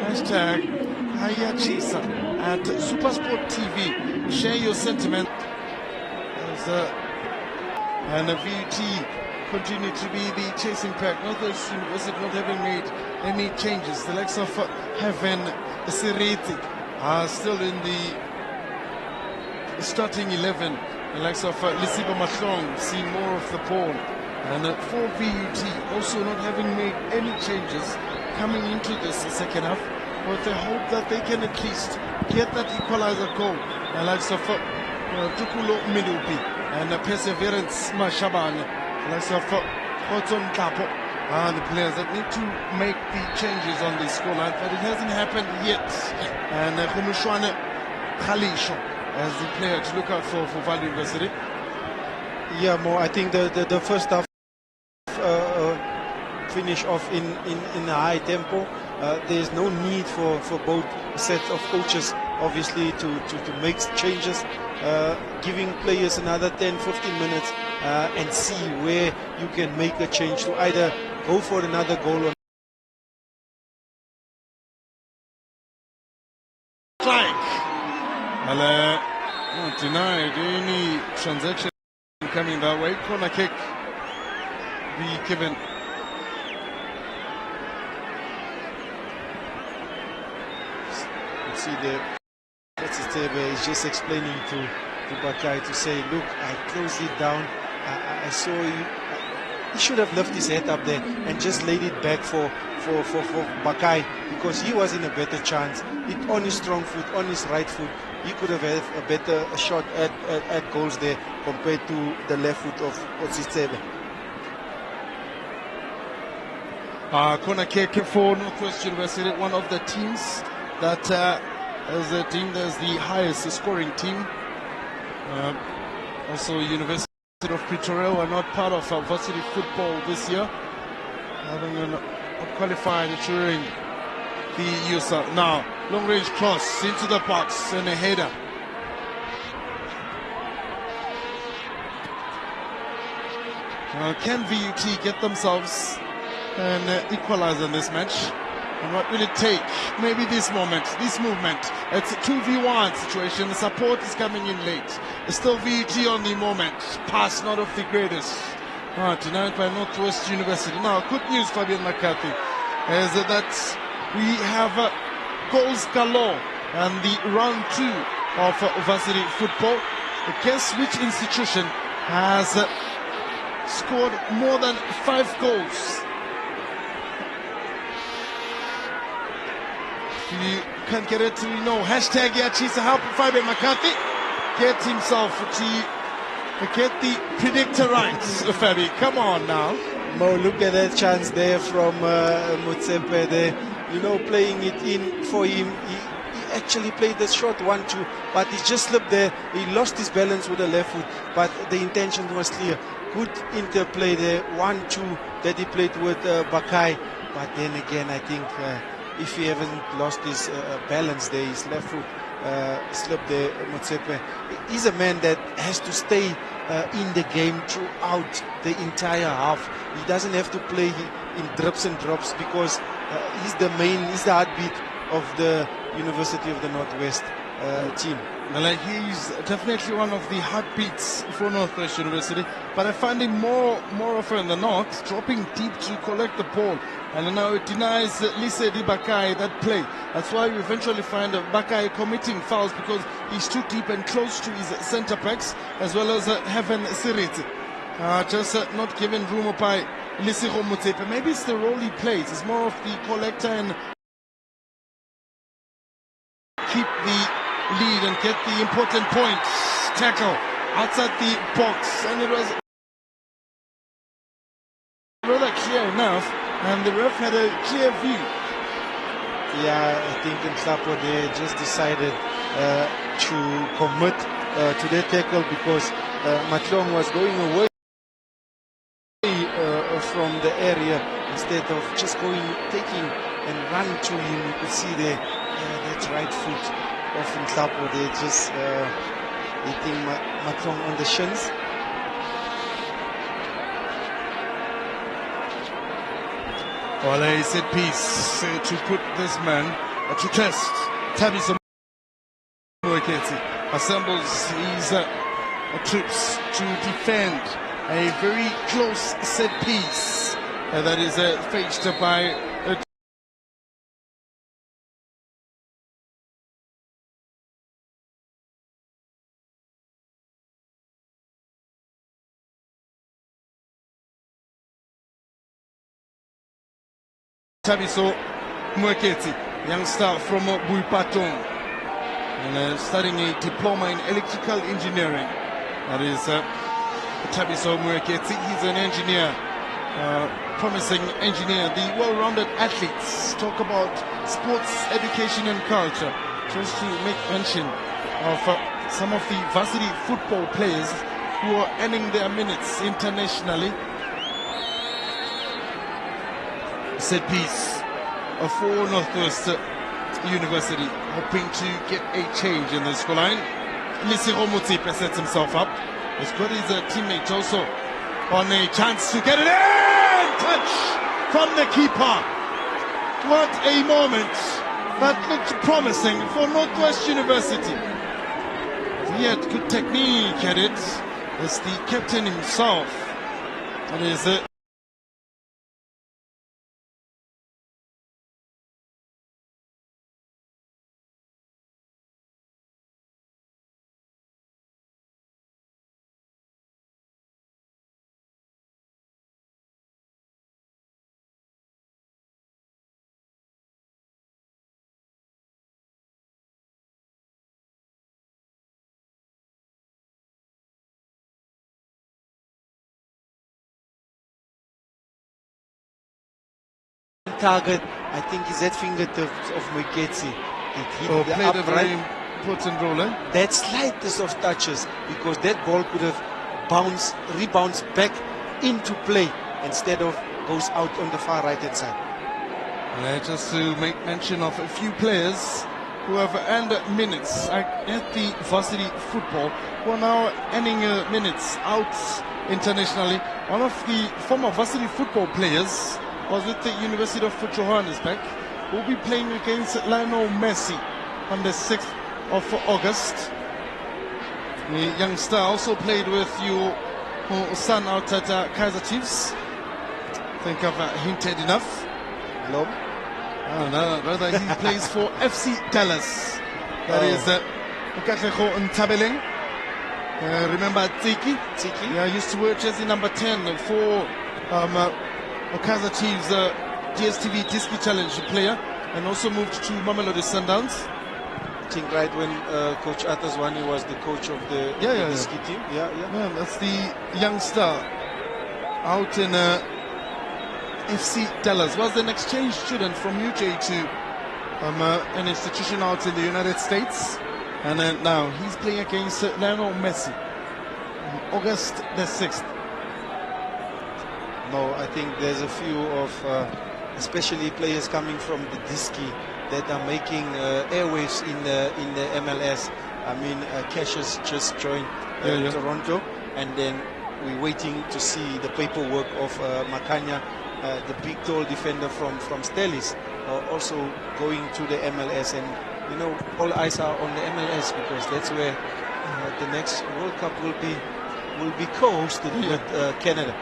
Hashtag Hayachisa at Supersport TV. Share your sentiment. And the VUT continue to be the chasing pack. Northwest University not having made any changes. The likes of Heaven Siriti are still in the starting 11. The likes of Lisiba Mahlong see more of the ball. And for VUT also not having made any changes coming into this second half, but they hope that they can at least get that equalizer goal. The likes of Tukulo Midupi and Perseverance Mashabane, the likes of Hotson Kapo are the players that need to make the changes on the scoreline, but it hasn't happened yet. And Khumushwane Khalisho as the player to look out for Varsity University. Yeah, Mo, I think the first half finish off in a high tempo. There's no need for both sets of coaches obviously to make changes, giving players another 10-15 minutes and see where you can make a change to either go for another goal or Not denied any transaction coming that way. Corner kick be given. You see the Varsity is just explaining to Bakai to say, look, I closed it down. I saw you. He should have left his head up there and just laid it back for Bakai, because he was in a better chance. On his strong foot, on his right foot, he could have had a better shot at goals there compared to the left foot of Ositsebe. Corner kick for Northwest University, one of the teams that as a team that's the highest scoring team. Also University of Pretoria are not part of Varsity Football this year, having not qualified during the USA. Now long range cross into the box and a header. Can VUT get themselves an equalizer in this match? And what will it take? Maybe this moment, this movement. It's a 2v1 situation. The support is coming in late. It's still VUT on the moment. Pass not of the greatest. Denied by Northwest University. Now, good news, Fabian McCarthy, is that we have goals galore and the round 2 of Varsity Football. Guess which institution has scored more than 5 goals? You can't get it, no. Hashtag Yachisa help Fabian McCarthy get himself to get the predictor right. Fabi, come on now. Mo, look at that chance there from Motsepe there. You know, playing it in for him. He actually played the short 1-2, but he just slipped there. He lost his balance with the left foot, but the intention was clear. Good interplay there, 1-2 that he played with Bakai. But then again, I think if he hasn't lost his balance there, his left foot slipped there, Motsepe. He's a man that has to stay in the game throughout the entire half. He doesn't have to play in drips and drops, because he's the heartbeat of the University of the Northwest team. Well, he's definitely one of the heartbeats for Northwest University, but I find him more often than not dropping deep to collect the ball, and now it denies Lise Di Bakai that play. That's why we eventually find Bakai committing fouls, because he's too deep and close to his centre backs, as well as Heaven Siriti. Just not given room by Lisigo Mutsepe. Maybe it's the role he plays. It's more of the collector and keep the lead and get the important points. Tackle outside the box, and it was rather clear enough, and the ref had a clear view. Yeah, I think Nhlapo they just decided to commit to their tackle, because Mahlong was going away from the area instead of just taking and run to him. You could see there that right foot of Nhlapo, they just hitting Mahlong on the shins. Well, a set piece to put this man to test. Tabiso Mweketi assembles his troops to defend a very close set piece that is faced by Tabiso Mweketi, youngster from Buipatong, and studying a diploma in electrical engineering. That is Tabiso Mweketi. He's an engineer, promising engineer. The well-rounded athletes talk about sports, education and culture. Just to make mention of some of the varsity football players who are earning their minutes internationally. Set piece for Northwest University, hoping to get a change in the scoreline. Lisiro Mutsipe sets himself up. He's got his teammate also on a chance to get it in! Touch from the keeper. What a moment. That looked promising for Northwest University. He had good technique at it. It's the captain himself. That is target, I think, is at fingertips of Mweketi. It hit the played a very upright. important role. That slightest of touches, because that ball could have rebounded back into play instead of goes out on the far right hand side. Just to make mention of a few players who have earned minutes at the varsity football, who are now earning minutes out internationally. One of the former varsity football players was with the University of Johannesburg. Will be playing against Lionel Messi on the 6th of August. The youngster also played with your son out at Kaizer Chiefs. I think I've hinted enough. No? No, rather he plays for FC Dallas. That is Ukakleho Ntabeleng. Remember Tsiki? Tsiki? Yeah, used to wear jersey number 10 for Kaizer Chiefs DSTV Diski Challenge player, and also moved to Mamelodi Sundowns. I think right when Coach Ataswani was the coach of the Diski team. Yeah, that's the youngster out in FC Dallas. Was an exchange student from UJ to an institution out in the United States, and now he's playing against Lionel Messi on August the 6th. No, I think there's a few of especially players coming from the Diski that are making airwaves in the MLS. I mean, Cassius just joined Toronto, and then we're waiting to see the paperwork of Makanya, the big tall defender from Stellis, also going to the MLS. And you know, all eyes are on the MLS because that's where the next World Cup will be co-hosted with Canada.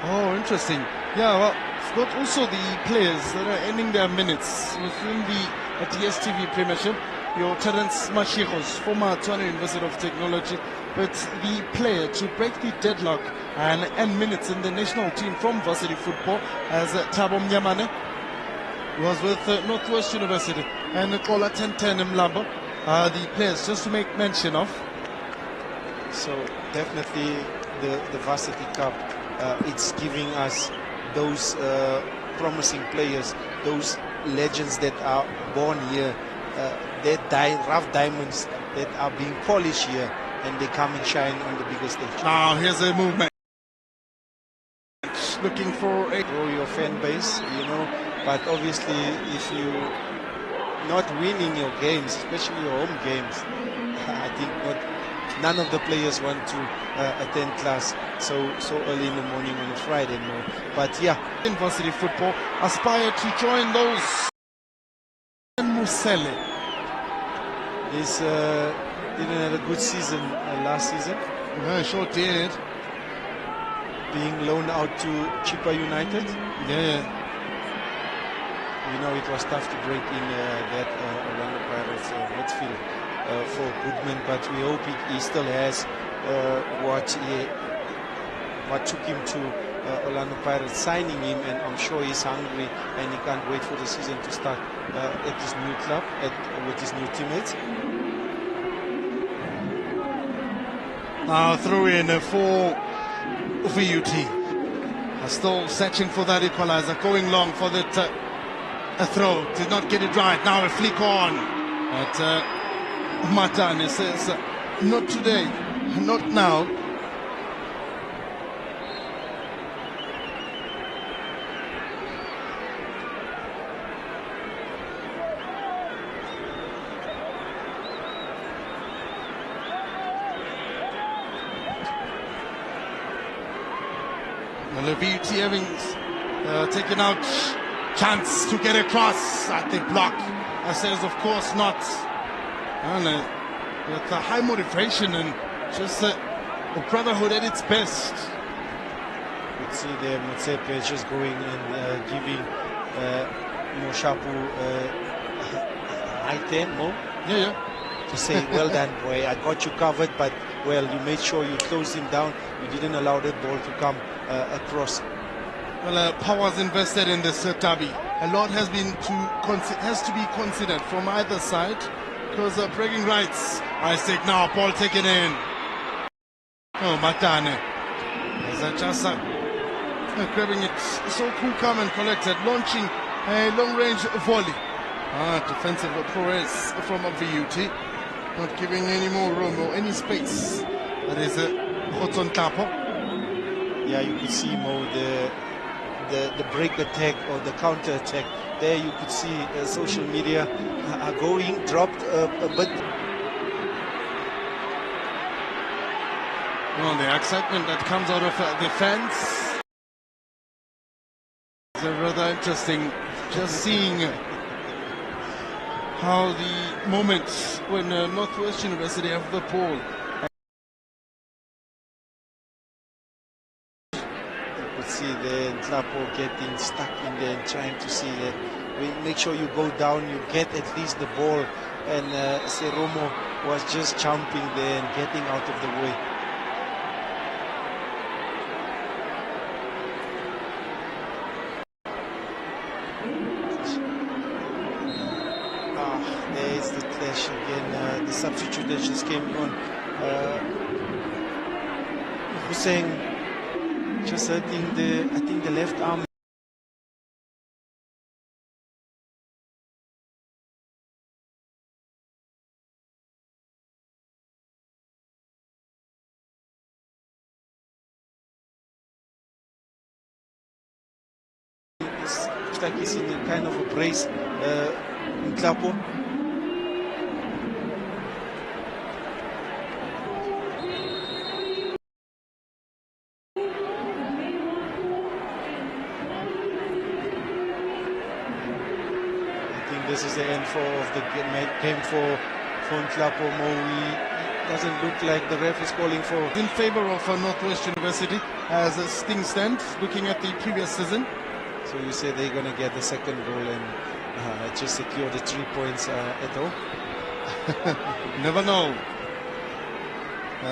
Oh, interesting. Yeah, well, we've got also the players that are ending their minutes within the DSTV Premiership. Your Terence Mashikos, former Tshwane University of Technology, but the player to break the deadlock and end minutes in the national team from varsity football as Thabo Mnyamane was with Northwest University, and Kola Tenten Mlambo are the players just to make mention of. So definitely the Varsity Cup, it's giving us those promising players, those legends that are born here, rough diamonds that are being polished here, and they come and shine on the bigger stage. Now here's a movement. Looking for a grow your fan base, you know, but obviously if you're not winning your games, especially your home games, I think none of the players want to attend class so early in the morning on a Friday. No, but yeah, in varsity football aspire to join those Kusele. He's didn't have a good season last season. Yeah, sure did. Being loaned out to Chippa United. Yeah. You know, it was tough to break in that Orlando Pirates midfield for Goodman, but we hope he still has what took him to Orlando Pirates, signing him, and I'm sure he's hungry and he can't wait for the season to start at his new club with his new teammates. Now throw in for VUT. Still searching for that equalizer, going long for that a throw. Did not get it right. Now a flick on. But Matane says, not today, not now. Well, VUT having taken out chance to get across at the block. I says, of course not. And with a high motivation and just the brotherhood at its best. You could see there Motsepe just going and giving Moshapu high 10, Mo. Yeah. To say, well done, boy, I got you covered, but, well, you made sure you closed him down. You didn't allow that ball to come across. Well, powers invested in this derby. A lot has to be considered from either side, because breaking rights. Isaac now, ball taken in. Oh, Matane. As just grabbing it so cool, calm and collected, launching a long-range volley. Defensive prowess from VUT, not giving any more room or any space. That is Hotson Tapo. Yeah, you could see Mo the break attack or the counter attack. There you could see social media are going, dropped a bit. Well, the excitement that comes out of the fans is rather interesting. Just seeing how the moments when Northwest University have the ball. See the Tlapo getting stuck in there and trying to see that. Make sure you go down, you get at least the ball. And Seromo was just jumping there and getting out of the way. There's the clash again. The substitute that just came on. Hussein just hurting I think the left arm. Looks like he's in a kind of a brace. Tlapo. This is the end of the game for Tlapo. It doesn't look like the ref is calling for. In favor of Northwest University as a sting stand, looking at the previous season. So you say they're going to get the second goal and just secure the 3 points at home? Never know.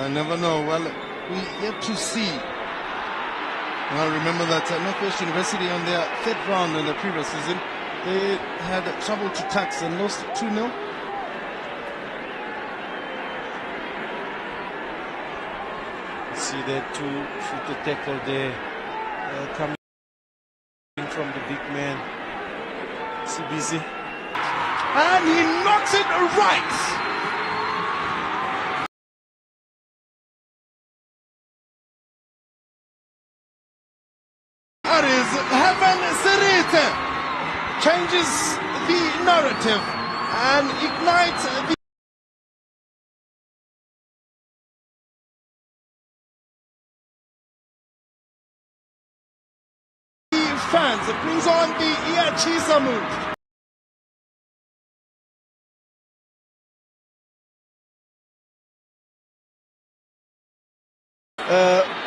Never know. Well, we yet to see. Well, remember that Northwest University on their third round in the previous season, they had trouble to tax and lost 2-0. See that two-footed tackle there coming from the big man, Sibizi. And he knocks it right. That is Heaven Serite. Changes the narrative and ignites the fans. It brings on the Iachisa move.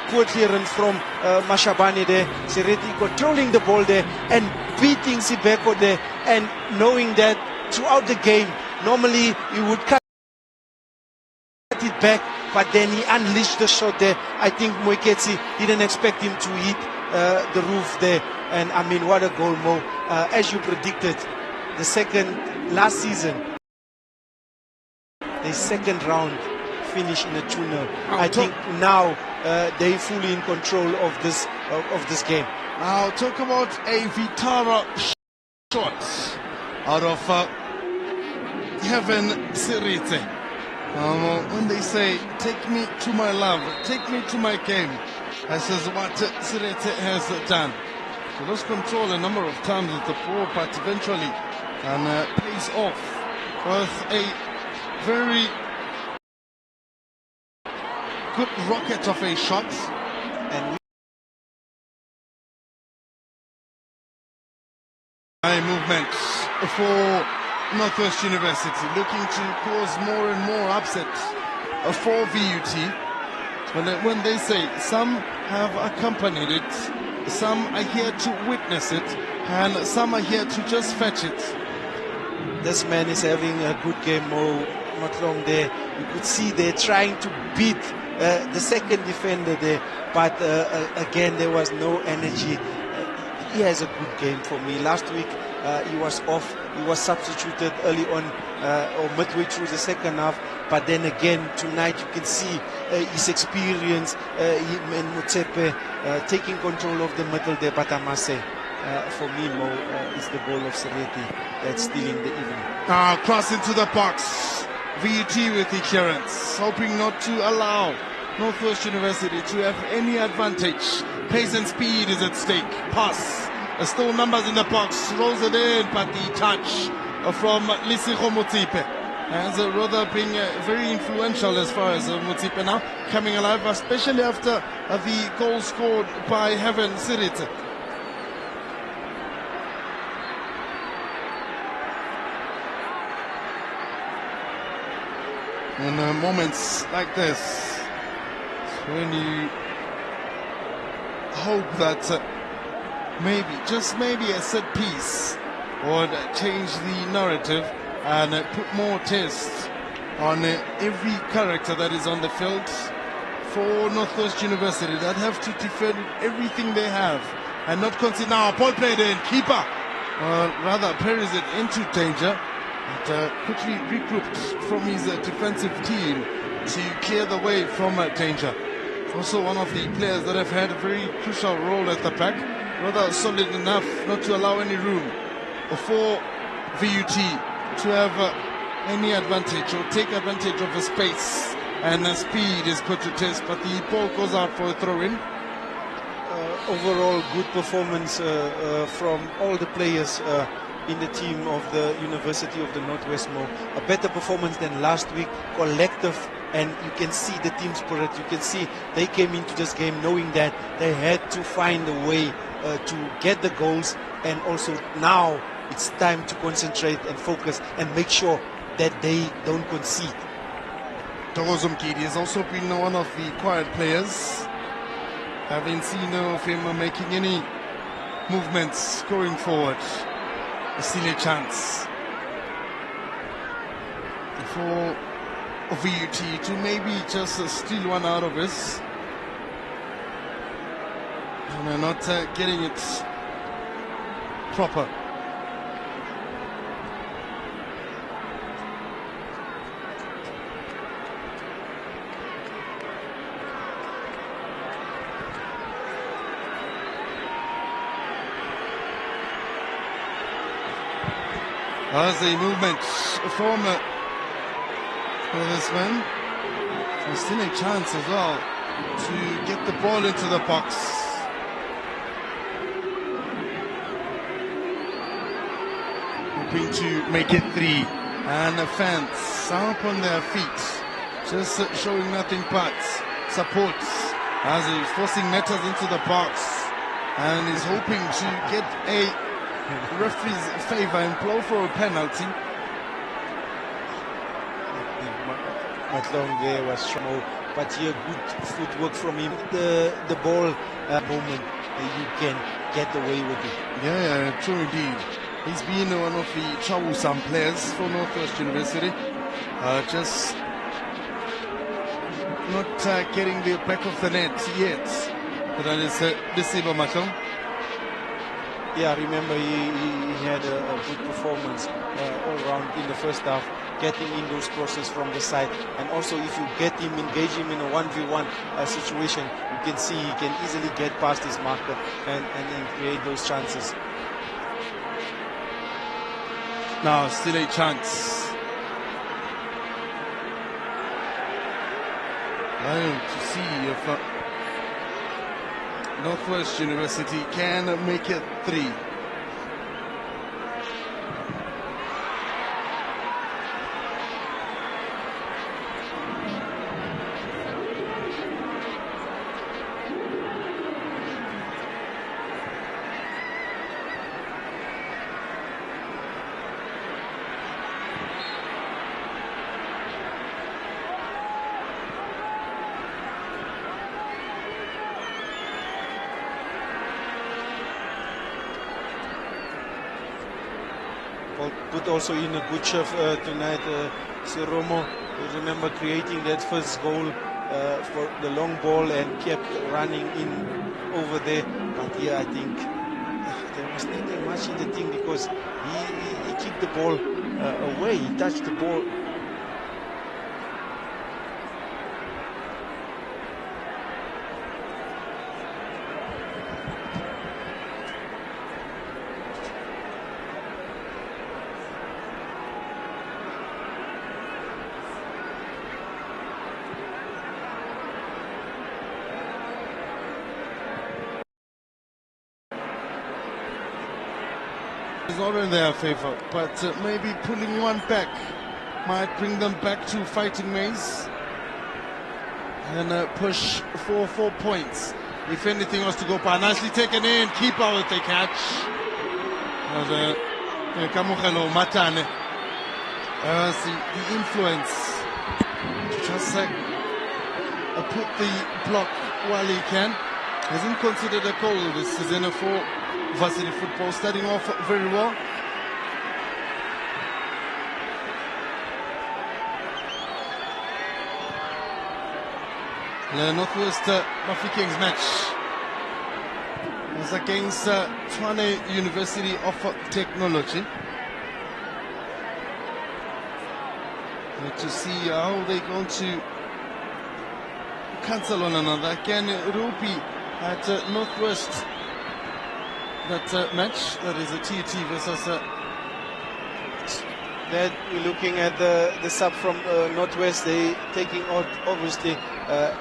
poor clearance from Mashabane there. Sereti controlling the ball there and beating Sibeko there, and knowing that throughout the game, normally he would cut it back, but then he unleashed the shot there. I think Moeketsi didn't expect him to hit the roof there, and I mean, what a goal, Mo. As you predicted, last season, the second round finish in a 2-0. I think now they're fully in control of this game. I'll talk about a Vitara shot out of Heaven Sirete. When they say, take me to my love, take me to my game, this is what Sirete has done. He lost control a number of times with the ball, but eventually pays off with a very good rocket of a shot. And a movement for Northwest University, looking to cause more and more upset for VUT. When they say some have accompanied it, some are here to witness it, and some are here to just fetch it. This man is having a good game, Mo. Not long there, you could see they're trying to beat the second defender there, but again there was no energy. He has a good game for me. Last week he was off, he was substituted early on or midway through the second half, but then again tonight you can see his experience, him and Motsepe taking control of the middle there. But I must say, for me, Mo, is the goal of Sereti that's stealing the evening. Cross into the box. VUT with the clearance, hoping not to allow Northwest University to have any advantage. Pace and speed is at stake. Pass. Still numbers in the box. Rolls it in, but the touch from Lisigo Motsipe has rather been very influential as far as Motsipe now coming alive, especially after the goal scored by Heaven Sirete. In moments like this, when you hope that maybe, just maybe, a set piece would change the narrative and put more test on every character that is on the field for Northwest University, that have to defend everything they have and not concede. Now, ball played in, keeper, rather parries it into danger. But quickly regrouped from his defensive team to clear the way from danger. Also one of the players that have had a very crucial role at the back, rather solid enough not to allow any room for VUT to have any advantage or take advantage of the space, and speed is put to test, but the ball goes out for a throw-in. Overall good performance from all the players in the team of the University of the Northwest, Mo. A better performance than last week, collective, and you can see the team spirit. You can see they came into this game knowing that they had to find a way to get the goals, and also now it's time to concentrate and focus and make sure that they don't concede. Togozo Mkidi has also been one of the quiet players. Haven't seen of him making any movements going forward. Still a chance for VUT to maybe just steal one out of this, and they're not getting it proper. As a movement from this man, there's still a chance as well to get the ball into the box. Hoping to make it 3, and the fans up on their feet, just showing nothing but support as he's forcing matters into the box, and is hoping to get a referee's favor and blow for a penalty. Matlong there was but here good footwork from him. The ball moment, you can get away with it. Yeah, true indeed. He's been one of the troublesome players for Northwest University. Just not getting the back of the net yet. But that is Disiba Makong. Yeah, remember he had a good performance all round in the first half, getting in those crosses from the side. And also if you engage him in a 1v1 situation, you can see he can easily get past his marker and create those chances. Now still a chance. To see if Northwest University can make it 3. Put also in a good chef tonight, Siromo. Remember creating that first goal for the long ball and kept running in over there. But yeah, I think there was nothing much in the thing because he kicked the ball away. He touched the ball. It's not in their favor, but maybe pulling one back might bring them back to fighting ways and push for 4 points. If anything was to go by, nicely taken in, keeper with the catch. Kamukelo Matane, the influence, just put the block while he can. Hasn't considered a goal this season for Varsity Football, starting off very well. The Northwest Mafikeng's match is against Tshwane University of Technology. To see how they're going to cancel on another. Again, Rupi at Northwest. That match, that is a TT versus that we're looking at the sub from Northwest. They taking out obviously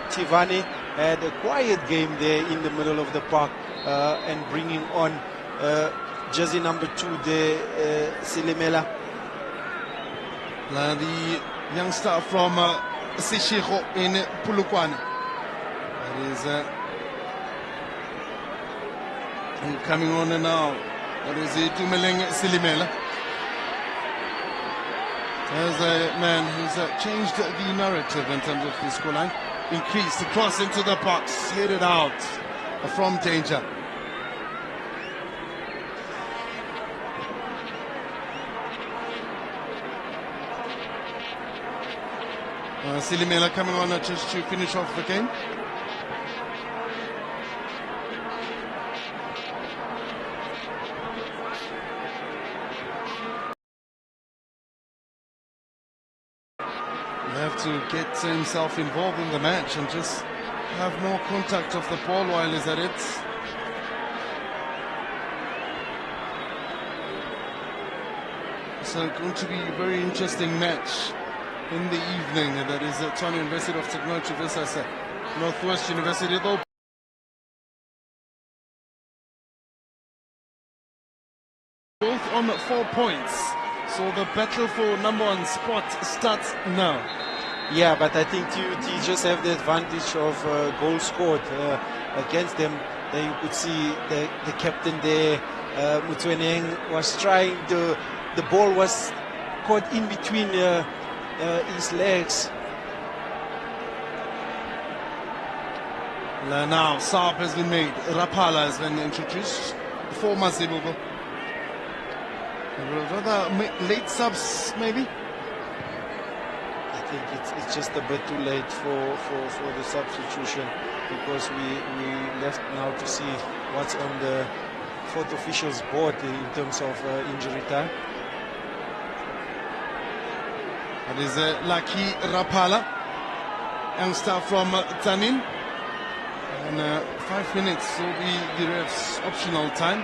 Tivani. Had a quiet game there in the middle of the park and bringing on jersey number 2 there, Silimela. The youngster from Sishiro in Pulukwane. That is coming on now. That is Tumeleng Silimela. There's a man who's changed the narrative in terms of the scoreline. Increased the cross into the box, headed out from danger. Silimela coming on just to finish off the game. Have to get himself involved in the match and just have more contact of the ball while he's at it. So going to be a very interesting match in the evening. That is Tshwane University of Technology versus Northwest University. Though both on 4 points. So the battle for number 1 spot starts now. Yeah, but I think TUT just have the advantage of goals scored against them. Then you could see the captain there, Mutweneng, was trying to. The ball was caught in between his legs. Now, Saab has been made. Rapala has been introduced. For Mazibugo. Rather late subs, maybe? I think it's just a bit too late for the substitution, because we left now to see what's on the fourth official's board in terms of injury time. That is Lucky Rapala, youngster from Tanin. And 5 minutes will be the ref's optional time.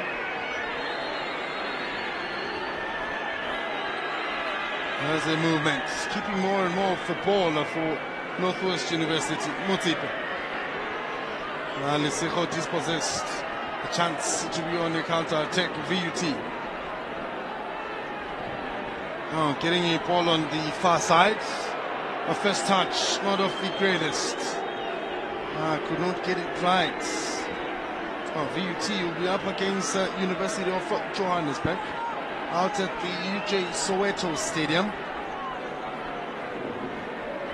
There's a movement, keeping more and more of the ball for Northwest University. Motipe. Liseko dispossessed. A chance to be on the counter-attack. VUT. Oh, getting a ball on the far side. A first touch, not of the greatest. Could not get it right. Oh, VUT will be up against University of Johannesburg out at the UJ Soweto Stadium.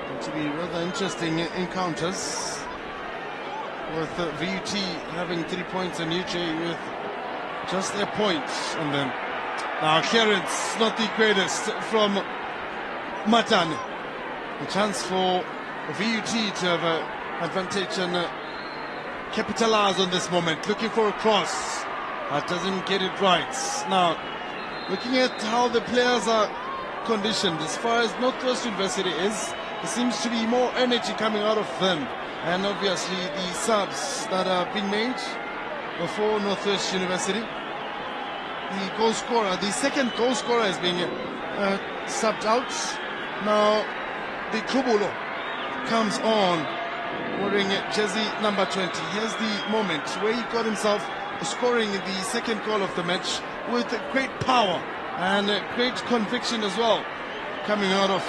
Going to be rather interesting encounters, with VUT having 3 points and UJ with just a point on them. Now clearance, not the greatest from Matane. A chance for VUT to have a advantage and capitalize on this moment. Looking for a cross, doesn't get it right. Now, looking at how the players are conditioned, as far as Northwest University is, there seems to be more energy coming out of them, and obviously the subs that are being made for Northwest University. The goal scorer, the second goal scorer, is being subbed out. Now, the Kubulo comes on, wearing jersey number 20. Here's the moment where he got himself scoring the second goal of the match with great power and great conviction as well, coming out of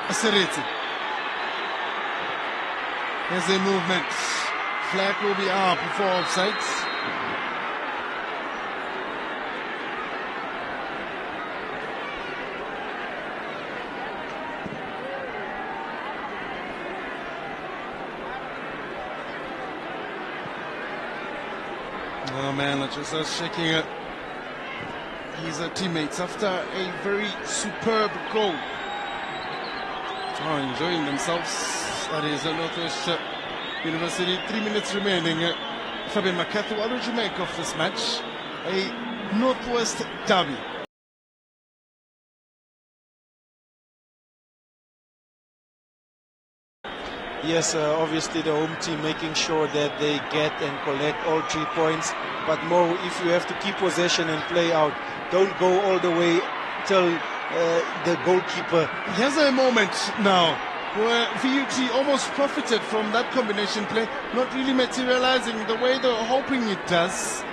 Sereti. Here's a movement. Flag will be up before offside. Oh man, just shaking his teammates after a very superb goal. Oh, enjoying themselves. That is Northwest University. 3 minutes remaining. Fabian McCarthy, what did you make of this match? A Northwest derby. Yes, obviously the home team making sure that they get and collect all 3 points. But Mo, if you have to keep possession and play out, don't go all the way till the goalkeeper. Here's a moment now where VUT almost profited from that combination play, not really materializing the way they were hoping it does.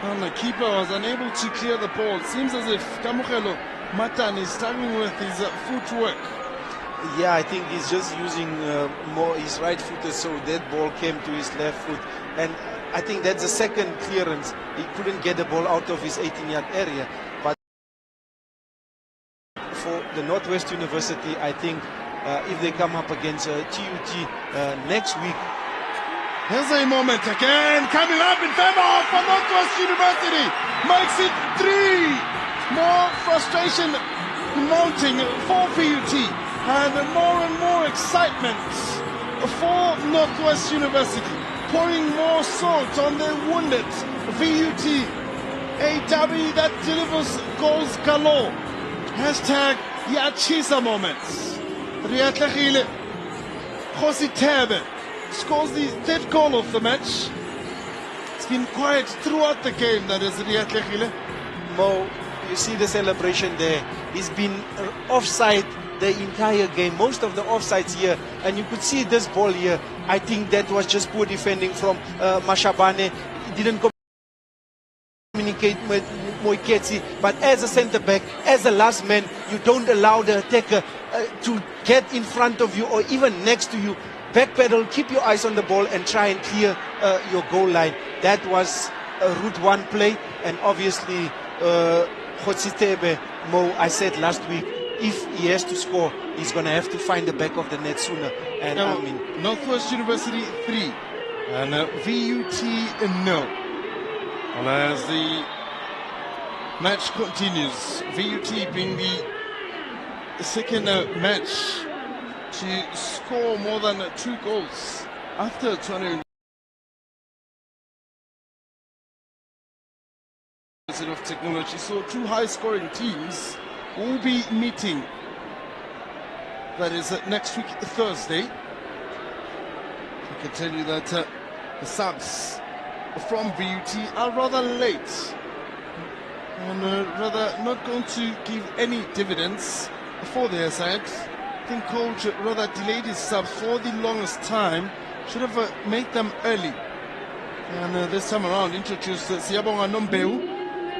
And the keeper was unable to clear the ball. It seems as if Kamugelo Matan is struggling with his footwork. Yeah, I think he's just using more his right footer, so that ball came to his left foot. And I think that's the second clearance. He couldn't get the ball out of his 18-yard area. But for the Northwest University, I think if they come up against TUT next week. Here's a moment again, coming up in favor of Northwest University. Makes it 3. More frustration mounting for VUT. And more excitement for Northwest University, pouring more salt on the wounded VUT. A derby that delivers goals galore. Hashtag Yachisa moments. Riatlachile Khositebe scores the 3rd goal of the match. It's been quiet throughout the game, that is Riatlachile. Mo, you see the celebration there. He's been offside the entire game, most of the offsides here, and you could see this ball here. I think that was just poor defending from Mashabane. He didn't communicate with Moiketsi, but as a centre back, as a last man, you don't allow the attacker to get in front of you or even next to you. Backpedal, keep your eyes on the ball and try and clear your goal line. That was a Route 1 play, and obviously Khotsitebe, Mo, I said last week, if he has to score, he's going to have to find the back of the net sooner. And I mean, Northwest University 3, And VUT no. Well, as the match continues, VUT being the second match to score more than 2 goals after 20 of technology. So 2 high-scoring teams will be meeting. That is next week, Thursday. I can tell you that the subs from VUT are rather late and rather not going to give any dividends for their side. I think coach rather delayed his subs for the longest time. Should have made them early. And this time around introduced Siyabonga Nombeu,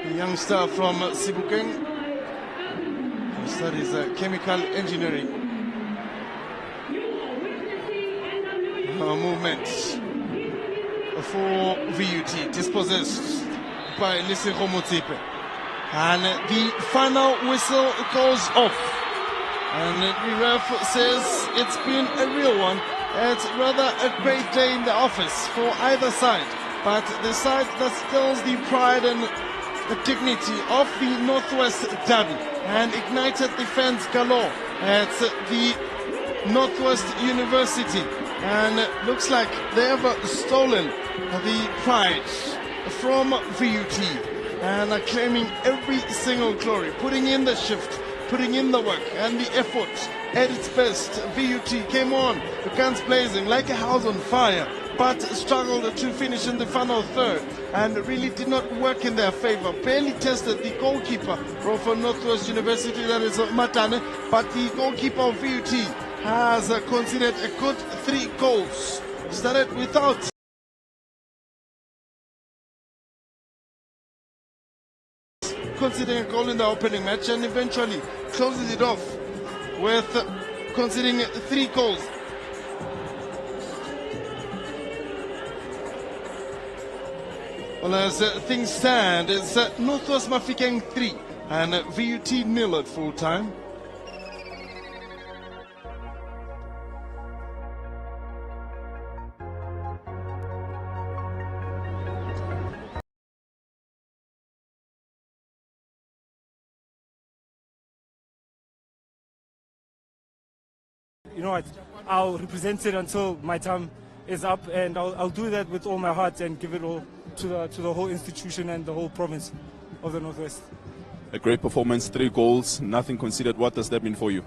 a youngster from Sibukeng, who studies chemical engineering. Movement for VUT, dispossessed by Lesego Motsepe. And the final whistle goes off. And the ref says it's been a real one. It's rather a great day in the office for either side. But the side that stirs the pride and the dignity of the Northwest Derby and ignited the fans galore at the Northwest University. And it looks like they have stolen the pride from VUT and are claiming every single glory, putting in the shift, putting in the work and the effort at its best. VUT came on, the guns blazing like a house on fire, but struggled to finish in the final third and really did not work in their favor. Barely tested the goalkeeper for Northwest University, that is Matane, but the goalkeeper of VUT has conceded a good 3 goals. Started without conceding a goal in the opening match and eventually closes it off with conceding 3 goals. Well, as things stand, it's Northwest Mafikeng 3 and VUT 0 at full time. You know what, I'll represent it until my time is up, and I'll do that with all my heart and give it all to the whole institution and the whole province of the Northwest. A great performance, 3 goals, nothing conceded. What does that mean for you?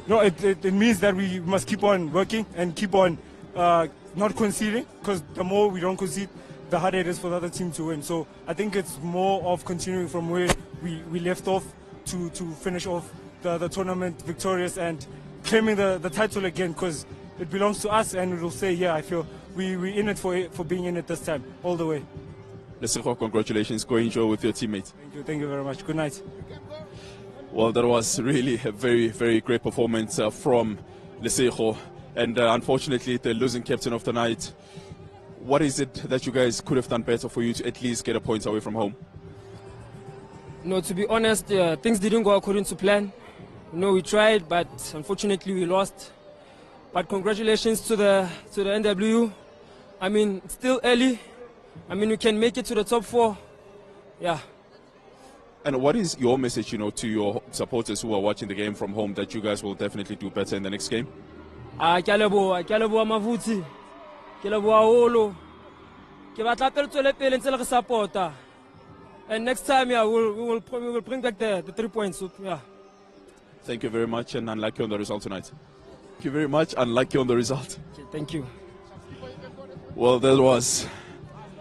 No, it means that we must keep on working and keep on not conceding, because the more we don't concede, the harder it is for the other team to win. So I think it's more of continuing from where we left off to finish off the tournament victorious and claiming the title again, because it belongs to us, and it will say, yeah, I feel we're in it for being in it this time, all the way. Lesego, congratulations. Go enjoy with your teammates. Thank you very much. Good night. Well, that was really a very, very great performance from Lesego, and unfortunately the losing captain of the night. What is it that you guys could have done better for you to at least get a point away from home? No, to be honest, things didn't go according to plan. No, we tried, but unfortunately we lost. But congratulations to the NW. I mean, it's still early. I mean, we can make it to the top 4. Yeah. And what is your message, to your supporters who are watching the game from home, that you guys will definitely do better in the next game? Ke leboha mavuti. Ke leboha holo. Ke batla pele tswele pele ntse le re supporta. And next time, yeah, we will bring back the 3 points. Yeah. Thank you very much, and unlucky on the result tonight. Thank you very much, unlucky on the result. Okay, thank you. Well, that was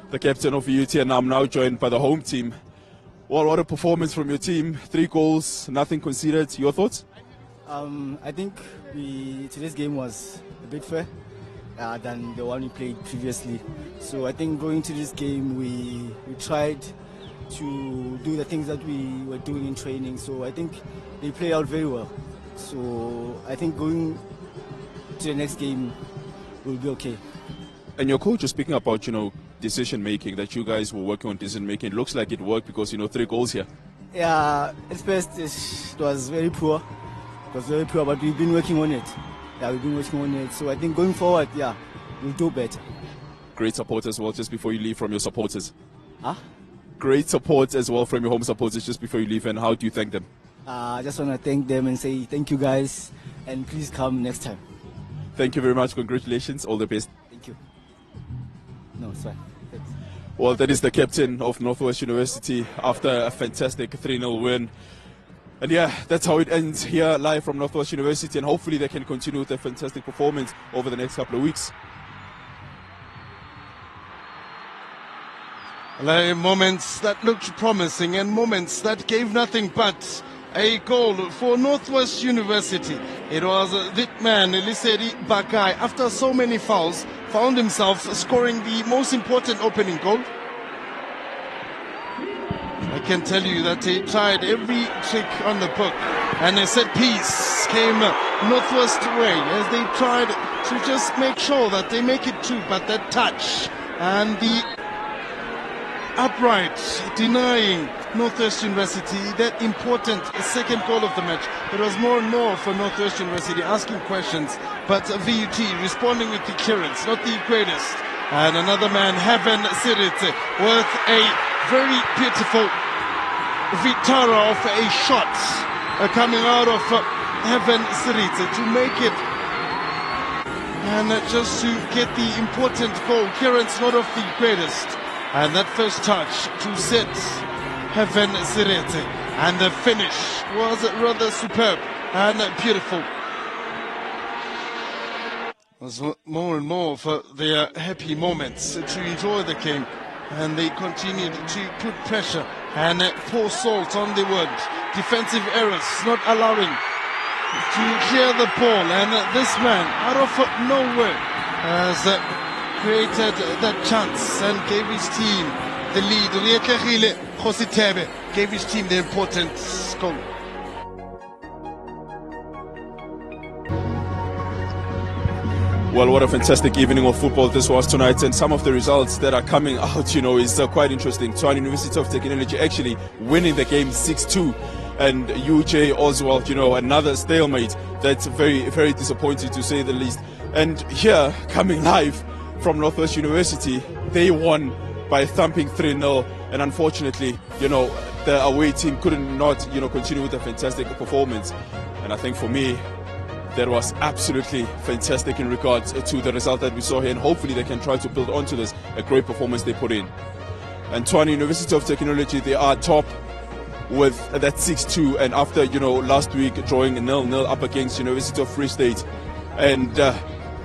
the captain of VUT, and I'm now joined by the home team. Well, what a performance from your team. 3 goals, nothing conceded. Your thoughts? I think today's game was a bit fair than the one we played previously. So I think going to this game, we tried to do the things that we were doing in training. So I think they play out very well. So I think going to the next game will be okay. And your coach was speaking about, decision making, that you guys were working on decision making. It looks like it worked because, 3 goals here. Yeah, at first it was very poor. It was very poor, but we've been working on it. Yeah, we've been working on it. So I think going forward, yeah, we'll do better. great support as well just before you leave from your supporters. Huh? Great support as well from your home supporters just before you leave, and how do you thank them? I just want to thank them and say thank you guys, and please come next time. Thank you very much. Congratulations. All the best. Thank you. No, it's fine. Thanks. Well, that is the captain of Northwest University after a fantastic 3-0 win. And yeah, that's how it ends here live from Northwest University, and hopefully they can continue with a fantastic performance over the next couple of weeks. Moments that looked promising and moments that gave nothing but a goal for Northwest University. It was that man, Eliseri Bakai, after so many fouls, found himself scoring the most important opening goal. I can tell you that he tried every trick on the book, and a set piece came Northwest way as they tried to just make sure that they make it two, but that touch and the upright denying Northwest University that important second goal of the match. It was more and more for Northwest University asking questions, but VUT responding with the clearance, not the greatest. And another man, Heaven Sirite, with a very beautiful Vitara of a shot coming out of Heaven Sirite to make it, and just to get the important goal. Clearance not of the greatest. And that first touch to set Heaven Sirete, and the finish was rather superb and beautiful. It was more and more for their happy moments to enjoy the game, and they continued to put pressure and pour salt on the wound. Defensive errors not allowing to clear the ball, and this man out of nowhere has created that chance and gave his team the lead. Rietlehile Khositebe gave his team the important goal. Well, what a fantastic evening of football this was tonight, and some of the results that are coming out, is quite interesting. Tshwane University of Technology actually winning the game 6-2, and UJ Oswald, another stalemate. That's very, very disappointing to say the least. And here, coming live from Northwest University, they won by thumping 3-0, and unfortunately, the away team couldn't continue with a fantastic performance. And I think for me, that was absolutely fantastic in regards to the result that we saw here, and hopefully they can try to build onto this, a great performance they put in. And Tshwane University of Technology, they are top with that 6-2, and after last week drawing 0-0 up against University of Free State, and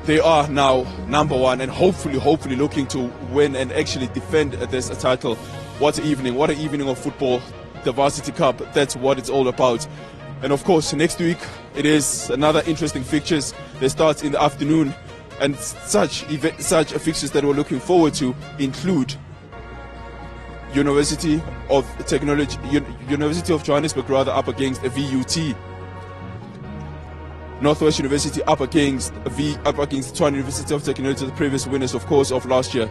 they are now number one, and hopefully looking to win and actually defend this title. What an evening of football. The Varsity Cup, that's what it's all about. And of course, next week it is another interesting fixtures. They start in the afternoon, and such fixtures that we're looking forward to include University of Technology, University of Johannesburg up against a VUT. Northwest University up against Tshwane University of Technology, the previous winners, of course, of last year.